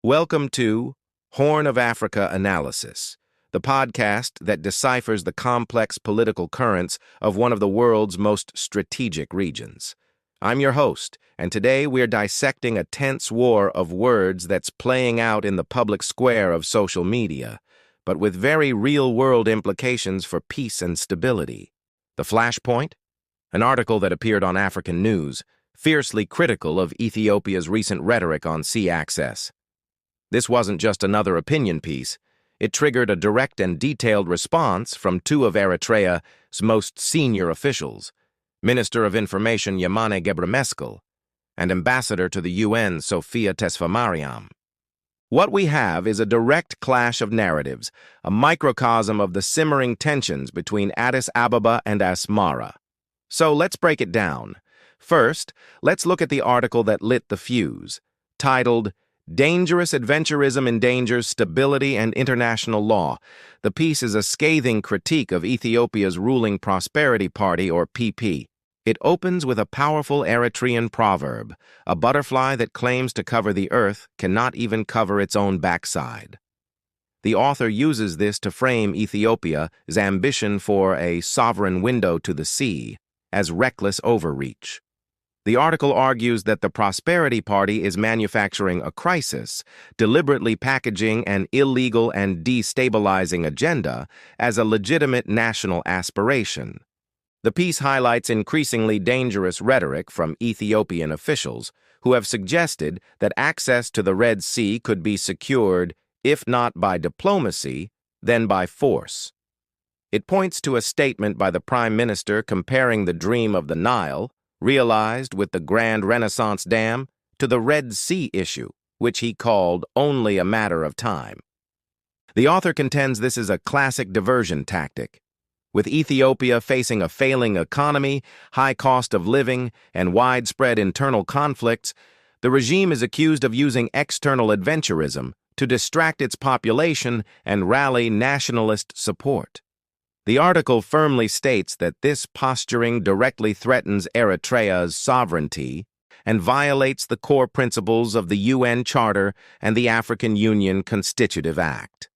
Welcome to Horn of Africa Analysis, the podcast that deciphers the complex political currents of one of the world's most strategic regions. I'm your host, and today we're dissecting a tense war of words that's playing out in the public square of social media, but with very real-world implications for peace and stability. The Flashpoint? An article that appeared on African News, fiercely critical of Ethiopia's recent rhetoric on sea access. This wasn't just another opinion piece. It triggered a direct and detailed response from two of Eritrea's most senior officials, Minister of Information Yemane Gebremeskel and Ambassador to the UN Sofia Tesfamariam. What we have is a direct clash of narratives, a microcosm of the simmering tensions between Addis Ababa and Asmara. So let's break it down. First, let's look at the article that lit the fuse, titled Dangerous Adventurism Endangers Stability and International Law. The piece is a scathing critique of Ethiopia's ruling Prosperity Party, or PP. It opens with a powerful Eritrean proverb, a butterfly that claims to cover the earth cannot even cover its own backside. The author uses this to frame Ethiopia's ambition for a sovereign window to the sea as reckless overreach. The article argues that the Prosperity Party is manufacturing a crisis, deliberately packaging an illegal and destabilizing agenda as a legitimate national aspiration. The piece highlights increasingly dangerous rhetoric from Ethiopian officials who have suggested that access to the Red Sea could be secured, if not by diplomacy, then by force. It points to a statement by the Prime Minister comparing the dream of the Nile, realized with the Grand Renaissance Dam, to the Red Sea issue, which he called only a matter of time. The author contends this is a classic diversion tactic. With Ethiopia facing a failing economy, high cost of living, and widespread internal conflicts, the regime is accused of using external adventurism to distract its population and rally nationalist support. The article firmly states that this posturing directly threatens Eritrea's sovereignty and violates the core principles of the UN Charter and the African Union Constitutive Act.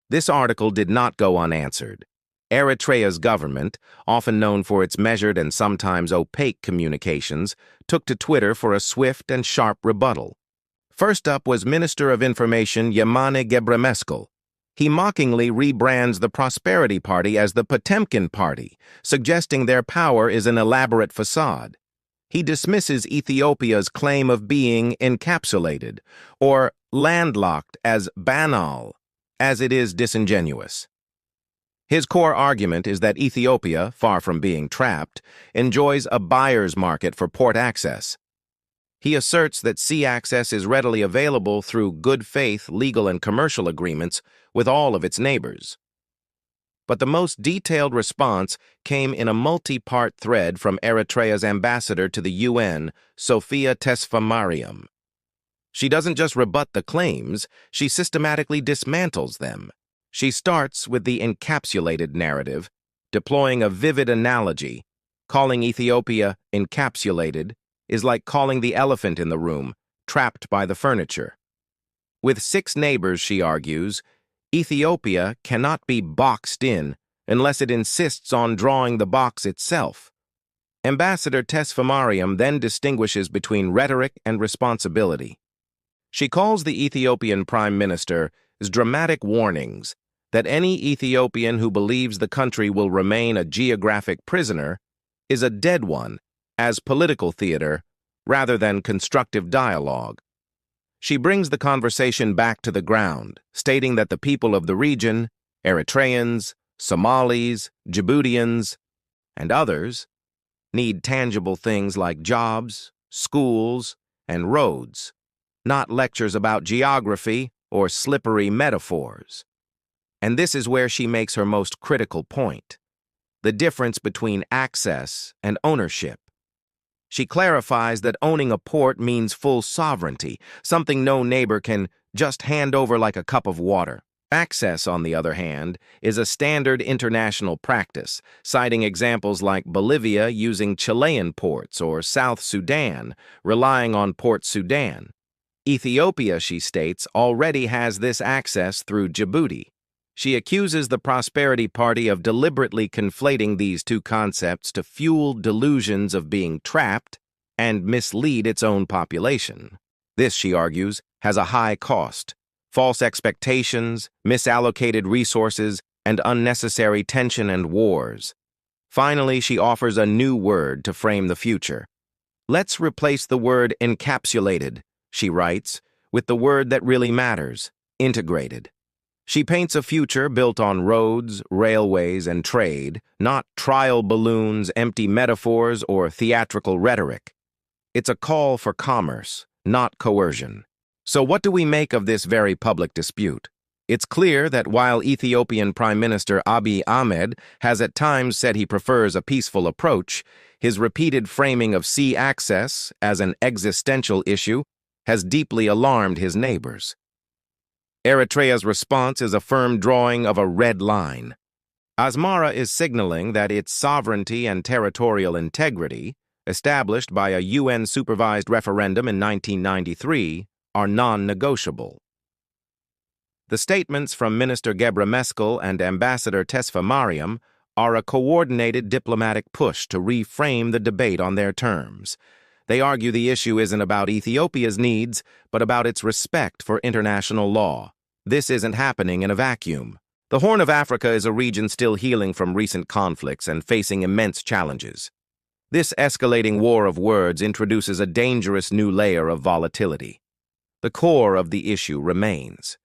This article did not go unanswered. Eritrea's government, often known for its measured and sometimes opaque communications, took to Twitter for a swift and sharp rebuttal. First up was Minister of Information Yemane Gebremeskel. He mockingly rebrands the Prosperity Party as the Potemkin Party, suggesting their power is an elaborate facade. He dismisses Ethiopia's claim of being encapsulated, or landlocked, as banal, as it is disingenuous. His core argument is that Ethiopia, far from being trapped, enjoys a buyer's market for port access. He asserts that sea access is readily available through good faith legal and commercial agreements with all of its neighbors. But the most detailed response came in a multi-part thread from Eritrea's ambassador to the UN, Sofia Tesfamariam. She doesn't just rebut the claims, she systematically dismantles them. She starts with the encapsulated narrative, deploying a vivid analogy. Calling Ethiopia encapsulated is like calling the elephant in the room, trapped by the furniture. With 6 neighbors, she argues, Ethiopia cannot be boxed in unless it insists on drawing the box itself. Ambassador Tesfamariam then distinguishes between rhetoric and responsibility. She calls the Ethiopian Prime Minister's dramatic warnings that any Ethiopian who believes the country will remain a geographic prisoner is a dead one, as political theater rather than constructive dialogue. She brings the conversation back to the ground, stating that the people of the region, Eritreans, Somalis, Djiboutians, and others, need tangible things like jobs, schools, and roads, not lectures about geography or slippery metaphors. And this is where she makes her most critical point: the difference between access and ownership. She clarifies that owning a port means full sovereignty, something no neighbor can just hand over like a cup of water. Access, on the other hand, is a standard international practice, citing examples like Bolivia using Chilean ports or South Sudan relying on Port Sudan. Ethiopia, she states, already has this access through Djibouti. She accuses the Prosperity Party of deliberately conflating these two concepts to fuel delusions of being trapped and mislead its own population. This, she argues, has a high cost: false expectations, misallocated resources, and unnecessary tension and wars. Finally, she offers a new word to frame the future. Let's replace the word encapsulated, she writes, with the word that really matters: integrated. She paints a future built on roads, railways, and trade, not trial balloons, empty metaphors, or theatrical rhetoric. It's a call for commerce, not coercion. So what do we make of this very public dispute? It's clear that while Ethiopian Prime Minister Abiy Ahmed has at times said he prefers a peaceful approach, his repeated framing of sea access as an existential issue has deeply alarmed his neighbors. Eritrea's response is a firm drawing of a red line. Asmara is signaling that its sovereignty and territorial integrity, established by a UN-supervised referendum in 1993, are non-negotiable. The statements from Minister Gebremeskel and Ambassador Tesfamariam are a coordinated diplomatic push to reframe the debate on their terms. They argue the issue isn't about Ethiopia's needs, but about its respect for international law. This isn't happening in a vacuum. The Horn of Africa is a region still healing from recent conflicts and facing immense challenges. This escalating war of words introduces a dangerous new layer of volatility. The core of the issue remains.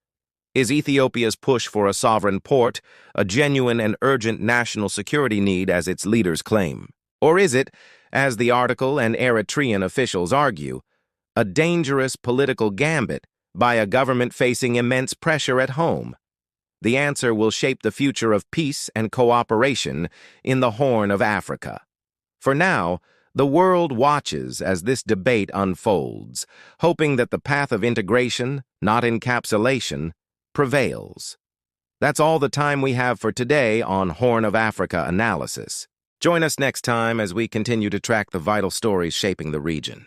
Is Ethiopia's push for a sovereign port a genuine and urgent national security need as its leaders claim? Or is it, as the article and Eritrean officials argue, a dangerous political gambit by a government facing immense pressure at home? The answer will shape the future of peace and cooperation in the Horn of Africa. For now, the world watches as this debate unfolds, hoping that the path of integration, not encapsulation, prevails. That's all the time we have for today on Horn of Africa Analysis. Join us next time as we continue to track the vital stories shaping the region.